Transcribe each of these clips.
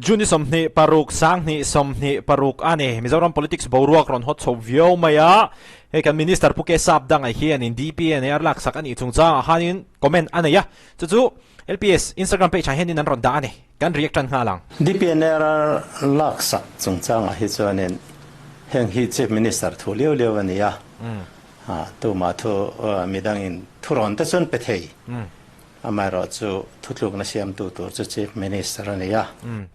Juni somni paruk sangni somni paruk ane Mizoram politics boruak ron hot so view maya he kan minister puke sabdang ai hian in DPN arlak sak ani chungcha hanin comment anaya chu LPS Instagram page hanin an ron da ane kan reaction ngalang DPN arlak sak chungcha a hi chuanin heng hi chief minister thu leo leo ania tu ma thu midangin thuron ta chon pethei amaro chu thutluk na siam tu chu chief minister ania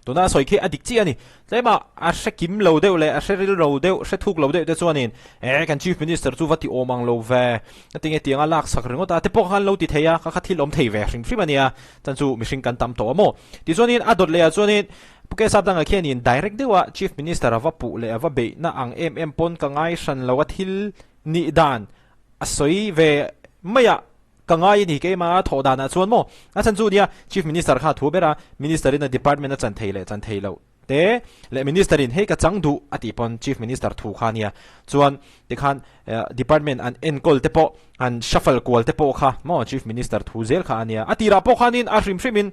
tuna soi khi adik chi ani tlema a shekim lo deu le a sheril lo deu she thuk lo deu te chuanin kan chief minister chu vati omang lo ve atinge tianga lak sak ringo ta te pok han lo ti theya kha thil om thei ve hring frimania chan chu mishing kan tam to amo ti chuanin adot le a chuanin puke sabdang a khianin direct dewa chief minister ava pu le ava be na ang pon ka ngai san lo thil ni dan asoi ve maya kangai ni ke ma thoda na chuan mo a chan chu nia chief minister kha thu bera minister in a department na chan thei lo te le minister in he ka changdu ati pon chief minister thu khania chuan te khan department an encol te po an shuffle call te po kha mo chief minister thu zel kha ania ati ra po khanin a shrimin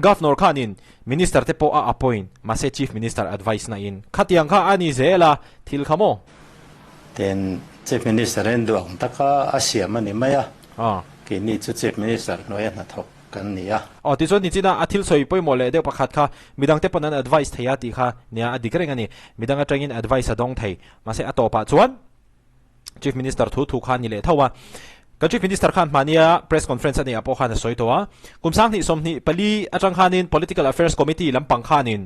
governor khanin minister te po a appoint ma se chief minister advice na in khatiang kha ani zela thil khamo then chief minister en duang taka asiam ani maya ki ni chu chief minister noya na thok kan nia ti chu ni china athil soi poi mole de pakhat kha midang te panan advice theya ti kha nia adikreng ani midang atangin advice adong thei ma se atopa chuan chief minister thu khan ni le thawa ka chief minister khan mania press conference ani apo khan soi towa kumsang ni somni pali atang khanin political affairs committee lampang khanin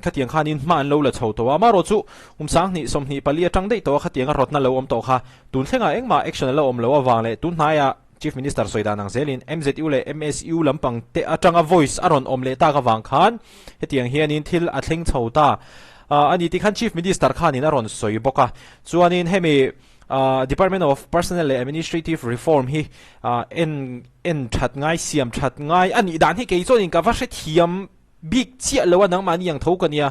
khatiang khanin man lo la chho to ma ro chu umsang ni somni pali atang dei to khatiang rotna lo om to kha tun thenga engma action lo om lo awang le tun haya chief minister soidanang zelin MZU le MSU lampang te atanga voice aron om le ta ka wang khan hetiang hianin thil a thleng chhota ani ti khan chief minister khanin aron soi boka chuanin hemi Department of Personnel and Administrative Reform hi en that ngai siam that ngai ani dan hi ke chonin ka va hre thiam big chia lo nang mani yang thau kania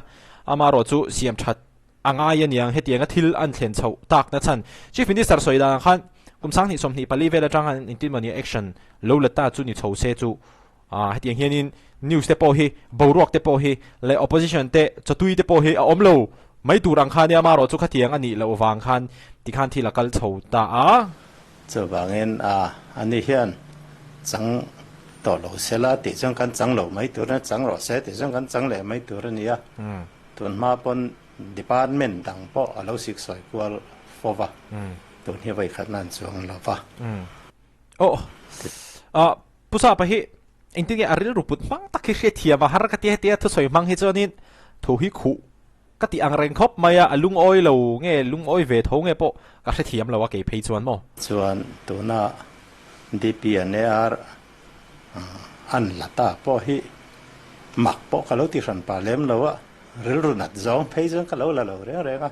amaro chu siam that anga yan yang hetianga thil an thlen chho tak na chan chief minister soida khan kumsang ni somni pali vela tang an intin mani action lo lata chu ni chho se chu hetiang hianin news te po hi borok te po hi le opposition te chatui te po hi omlo mai turang khania amaro chu khatiang ani lo wang khan ti khan thila kal chho ta chu wangin ani hian chang to lo sela ti chang kan chang lo mai tur na chang ro se ti chang kan chang le mai tur ania tun ma pon department dang po alo sik soi kwal fova tun hi vai khat nan chuang lo wa pusa pa hi intinge aril ruput mang takhi he thia wa har ka ti he thu soi mang hi chonin thu hi khu ka ti ang reng khop maya alung oi lo nge lung oi ve tho nge po ka he thiam lo wa ke phei chuan mo chuan tuna DPNR an lata po hi mak po kalau ti ran pa lem lo wa ril runat zong phei zong kalau la lo re nga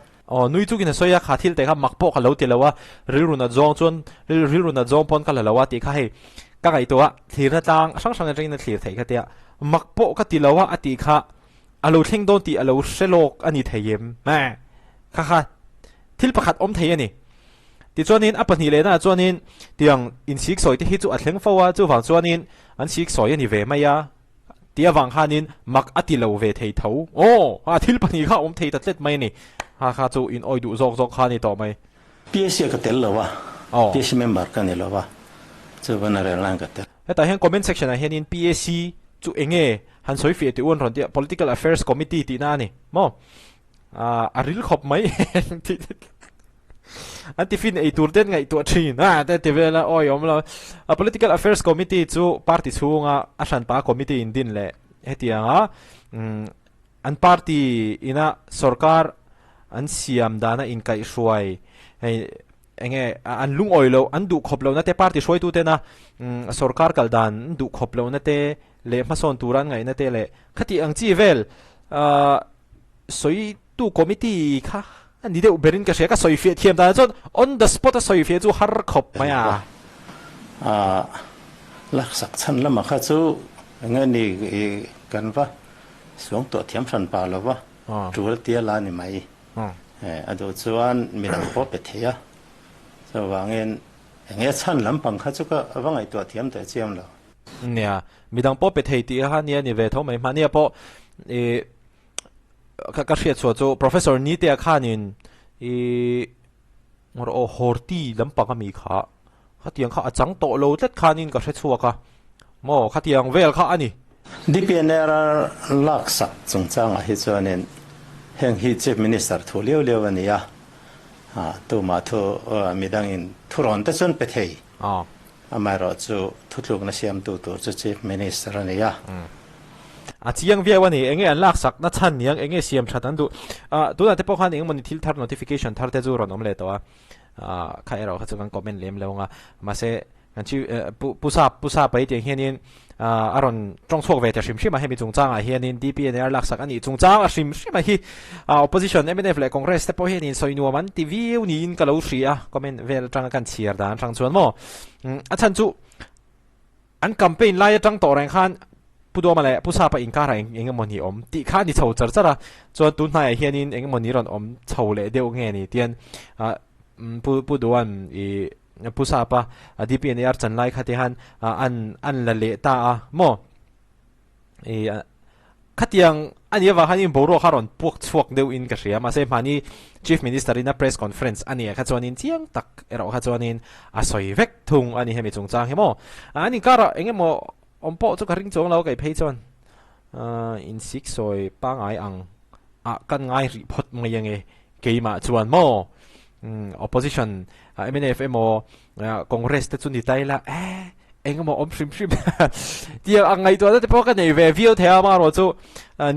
nui chu kin soya khathil te kha mak po kalau ti lawa ril runat zong chon ril runat zong pon ka lawa ti kha he ka gai to thir na tang sang sang ring na thlir thei kha te mak po ka ti lawa ati kha alo thleng don ti alo shelok ani theyem ma kha thil pakhat om thei ani ti chuanin apani le na chuanin tiang in sik soi te hi chu a thleng fawa chu wang chuanin an sik soi ani ve maya tia wang hanin mak ati lo ve thei tho thil pani kha om thei ta tlet mai ni kha chu in oi du zok khani to mai PSC ka tel lo wa PSC member ka ni lo wa chu bana re lang ka tel heta hen comment section a henin PSC chu enge han soi fi ti on ron dia political affairs committee ti na ni mo aril khop mai antifin ei turten ngai to thin te tevela oi omlo a political affairs committee chu party chunga a san pa committee in din le hetianga an party ina sarkar an siam dana in kai shwai enge an lung oilo an du khoplo na te party shwai tu te na sarkar kaldan du khoplo na te le mason turan ngai na te le khati ang chi vel soi tu committee kha ani de berin ka sheka soi fe thiam da chon on the spot soi fe chu har khop maya lak sak chan lama kha chu ngani kan va song to thiam san pa lo wa tur tia la ni mai ado chuan mirang po pe thea so wangin nge chan lam pang kha chu ka awangai to thiam ta chiam lo เนี่ยมีดังปอเป็ดเฮตีฮะเนี่ยนี่เวทเอาไหมมาเนี่ยปอก็เชียร์ชัวร์จู professor นี่เดียข้านินว่าโอ้โหตีลำปังก็มีขาข้าเตียงข้าจังโตโลเล็ดข้านินก็เชียร์ชัวร์ค่ะโม่ข้าเตียงเวลข้าอันนี้ดิเปียนเนอร์ลักษักจงจังฮิจวนินแห่งฮิจิมินิสเตอร์ทูเลี้ยววันนี้ตัวมาทูมีดังอินทุรอนแต่ส่วนเป็ดเฮไม่รอจูทุกลูกนักเสียมตัวจะจีมินิสเตอร์นี่จียังเวียวันนี้เองลักษักนัดชันยังเองเสียมชัดนั้นตัวนั้นที่พวกเขาเองมันทิลทาร์ notification ทาร์เตจูรอนอมเลยตัวใครเราเขาจะกันคอมเมนต์เลี้ยมแล้วมาเสกันชื่อผู้ทราบไปที่เฮียนินอารอนจงช่วงเวทีชิมชิมาให้มีจงจ้างเฮียนินดีพีเนอร์ลักษักอันนี้จงจ้างชิมชิมาให้opposition MNF และ Congress แต่พอเฮียนินสอยนัวมันทีวีนี่อินก็รู้สิคอมเมนต์เวลจังกันเชียร์ด้านจังชวนมั่วฉันจู่อันแคมเปญไล่จังต่อแรงขันผู้ดูมาเลยผู้ทราบไปอินการเองมันนี่ตีข้านี่เฉาจัดจ้ะจวนตุนนายเฮียนินเองมันนี่รอนเฉาเลยเดียวเงี้ยนี่เตียนผู้ดูผู้ทราบดีพีเนอร์จันไล่ขัดยันอันละเละตามั่วขัดยังอันนี้ว่าขัดยังบอกว่าเขารอนพวกช่วงเดียวอินกับเสียมาเซมานี่ Chief Minister ใน press conference อันนี้ขัดจวนินเที่ยงตักเราขัดจวนินสอยเวกทุงอันนี้ให้มีจงจางใช่มั้ยอันนี้ก็เองมั่วปอจุกริ่งจงเราไก่เพย์จวนอินซิกซอยป้างไออังกันไงรีพอร์ตมายังไงเกี่ยมาจวนมั่วopposition MNF Congress แต่จุนดีใจละเองมั่วชิมเดี๋ยวอังไงตัวนั้นแต่พอกันในเวทีเทียมาเราจู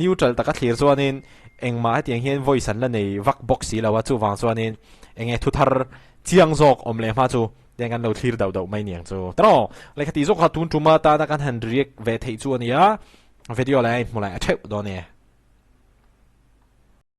นิวทรัลตะกัดเขียนจวนนินเองมาที่ยังเห็น voice นั่นในวักบ็อกซี่แล้วว่าจูวางจวนนินเองทุกทาร์เจียงจอกเลยมาจูยังกันเราทีร์ดาวไม่เนี่ยจูตลอดเลยคดีจอกขัดทุนจุมาตานักการฮันเรียกเวทีจวนนี้วิดีโอเลยหมดเลยเช็คตัวเนี่ย